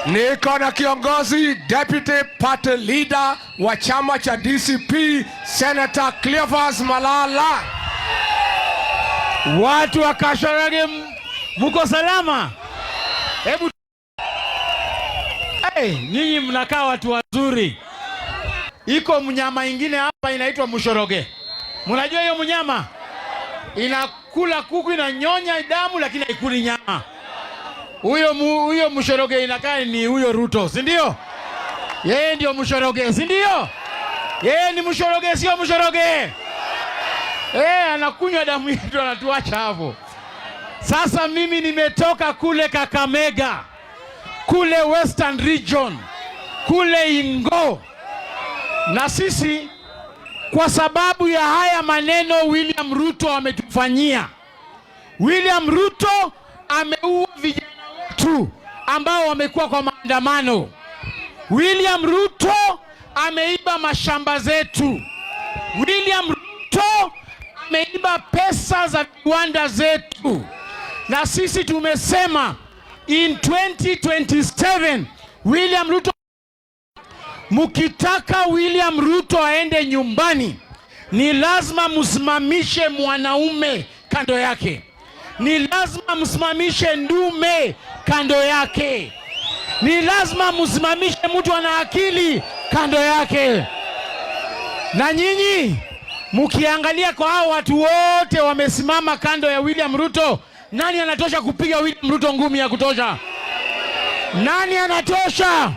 Niko na kiongozi deputy party leader wa chama cha DCP Senator Cleophas Malala. Watu wa Kasarani mko salama? Hebu nyinyi mnakaa watu wazuri. Iko mnyama ingine hapa inaitwa mshoroge. Mnajua hiyo mnyama? Inakula kuku, inanyonya damu lakini haikuli nyama. Huyo mshoroge inakaa ni huyo Ruto, si ndio? Yeye ndio mshoroge, si ndio? Yeye ni mshoroge, sio mshoroge. Anakunywa damu yetu, anatuacha hapo. Sasa mimi nimetoka kule Kakamega, kule Western Region, kule Ingo. Na sisi kwa sababu ya haya maneno William Ruto ametufanyia. William Ruto ameua vijana wetu ambao wamekuwa kwa maandamano. William Ruto ameiba mashamba zetu. William Ruto ameiba pesa za viwanda zetu. Na sisi tumesema in 2027 William Ruto, mukitaka William Ruto aende nyumbani, ni lazima msimamishe mwanaume kando yake. Ni lazima msimamishe ndume kando yake. Ni lazima msimamishe mtu ana akili kando yake. Na nyinyi mukiangalia kwa hao watu wote wamesimama kando ya William Ruto, nani anatosha kupiga William Ruto ngumi ya kutosha? Nani anatosha?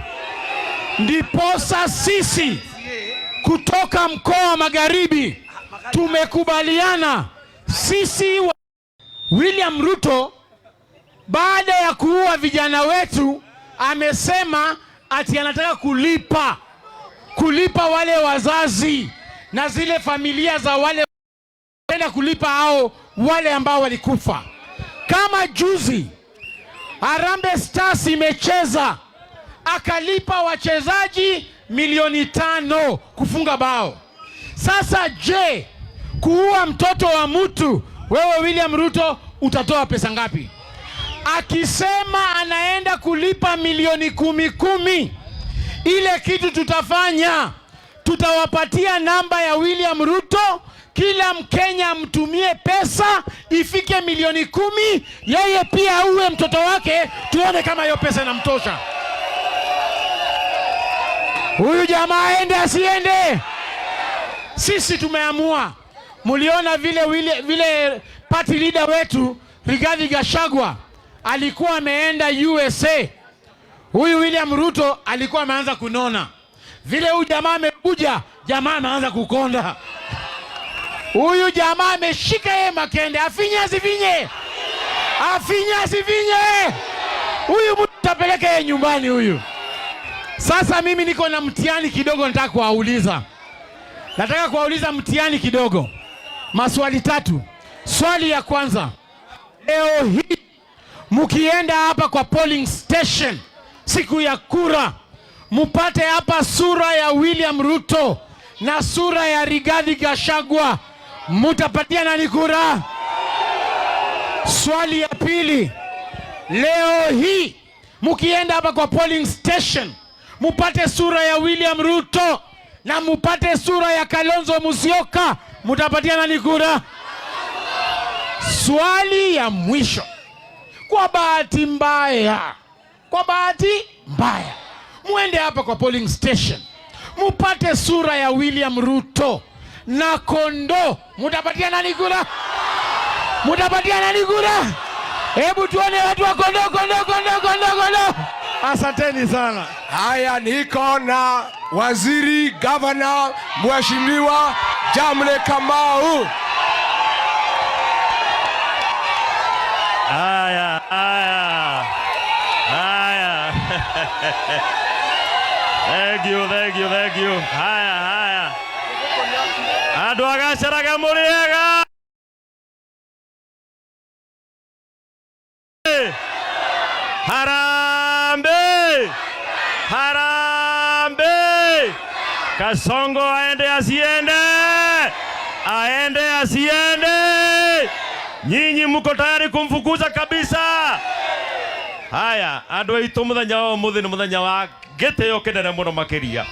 Ndiposa sisi kutoka mkoa wa Magharibi tumekubaliana sisi William Ruto baada ya kuua vijana wetu amesema ati anataka kulipa wale wazazi na zile familia za wale, tena kulipa hao wale ambao walikufa. Kama juzi Harambee Stars imecheza akalipa wachezaji milioni 5 kufunga bao. Sasa je, kuua mtoto wa mtu, wewe William Ruto utatoa pesa ngapi? Akisema anaenda kulipa milioni 10, ile kitu tutafanya, tutawapatia namba ya William Ruto, kila Mkenya mtumie pesa ifike milioni 10, yeye pia auwe mtoto wake, tuone kama hiyo pesa inamtosha. Huyu jamaa aende asiende? Sisi tumeamua. Muliona vile party leader wetu Rigathi Gachagua alikuwa ameenda USA. Huyu William Ruto alikuwa ameanza kunona. Vile huyu jamaa amekuja, jamaa ameanza kukonda. Huyu jamaa ameshika yeye makende, afinye asifinye. Afinye asifinye. Huyu mtu tapeleka yeye nyumbani huyu. Sasa mimi niko na mtihani kidogo, nataka kuwauliza mtihani kidogo. Maswali 3. Swali ya kwanza, leo hii mukienda hapa kwa polling station siku ya kura, mupate hapa sura ya William Ruto na sura ya Rigathi Gachagua, mutapatia nani kura? Swali ya pili, leo hii mukienda hapa kwa polling station mupate sura ya William Ruto na mupate sura ya Kalonzo Musyoka, mutapatia nani kura? Swali ya mwisho, kwa bahati mbaya, muende hapa kwa polling station mupate sura ya William Ruto na Kondo, mutapatia nani kura? Mutapatia nani kura? Hebu tuone watu wa Kondo. Asanteni sana. Haya, niko na waziri governor Mheshimiwa Jamle Kamau. Haya. Thank you. Haya. Andu agacaraga muriega. Harambe. Kasongo aende asiende. Nyinyi mko tayari kumfukuza kabisa? Haya, andu aitu muthenya wa muthi ni muthenya wa gitio kinene muno makiria.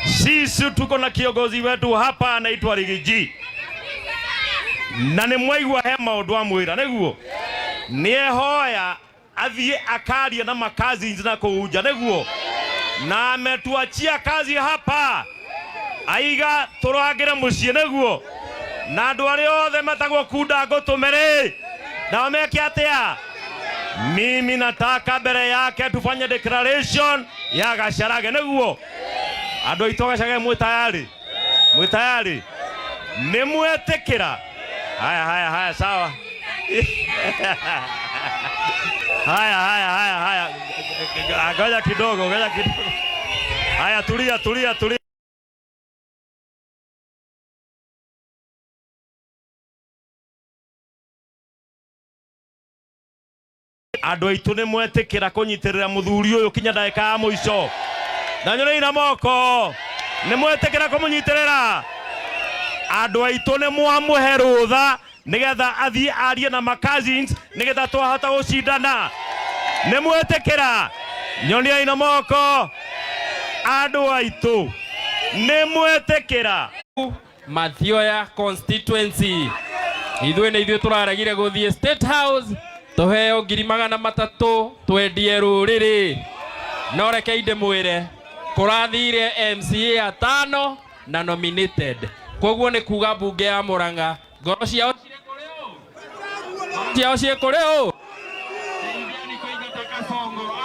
Sisi tuko na kiongozi wetu hapa anaitwa Rigiji. Na ni mwaigua he maundu amwira niguo. Niehoya athie akaria na makazi na kuuja niguo. Na ametuachia kazi hapa. Aiga turagire mucie niguo. Na andu aria othe metagwo kunda ngotumere. Na wameke atia? Mimi nataka mbere yake tufanye declaration ya Gacharage niguo. Andu aitu Gacharage mwitayari? Mwitayari? Ni mwetekera? Haya sawa. Haya. Ngoja kidogo. Haya tulia. Andu aitu ni mwetekera kunyitirira muthuri uyu kinya ndagika ya muico. Na nyone na moko. Ni mwetekera kumunyitirira. Andu aitu ni mwamuhe rutha nigetha athie arie na makazins nigetha twahota gucindana. Ni mwetekera. Nyone na moko. Andu aitu ni mwetekera. Mathioya constituency. Ithuĩ turaragire guthie State House. Tuheo 300 twendie ruriri. No reke inde mwire kurathire MCA 5 na nominated. Koguo ni kuga bunge ya Murang'a ngoro ciao cirie kureo.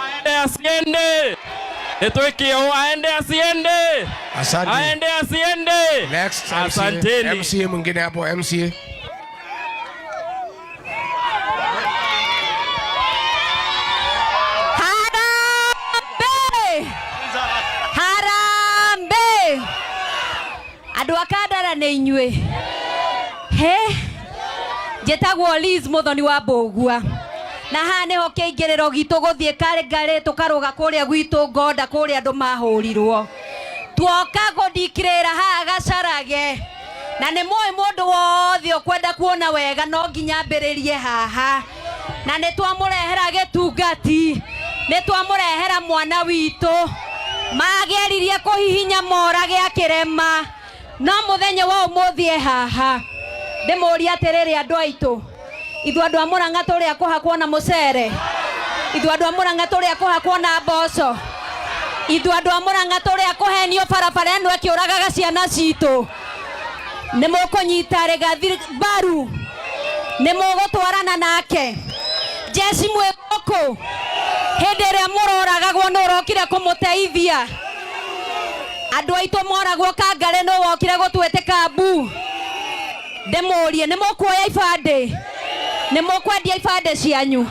Aende asiende. Etwekeo aende asiende. Asante. Aende asiende. Next asanteni. MCA mwingine hapo MCA. Andu akandara ni inyue he jetagwo Liz Muthoni wa Mbugua na haha niho kiingiriro gitu guthie Karengari tukaruga kuria gwitu Ngoda kuria andu mahurirwo twoka gudikirira haha Gacharage na ni moyo mundu wothe ukwenda kuona wega no nginya mbiririe haha na ni twamurehera gitungati ni twamurehera mwana witu mageririe kuhihinya mora gia kirema no muthenya wa umuthie haha ndimuria atiriri andu aitu ithu andu a Murang'a turi akuhakwo na mucere ithu andu a Murang'a turi akuhakwo na mboco ithu andu a Murang'a turi akuhenio barabara eno akiuragaga ciana citu ni mukunyita Rigathi mbaru ni mugutwarana nake jeci mwigoko hindi ria muroragagwo no urokire kumuteithia andu aitu moragwo Kangare no wokire gutwete Kambu ndemurie ni mukuoya ibande ni mukwendia ibande cianyu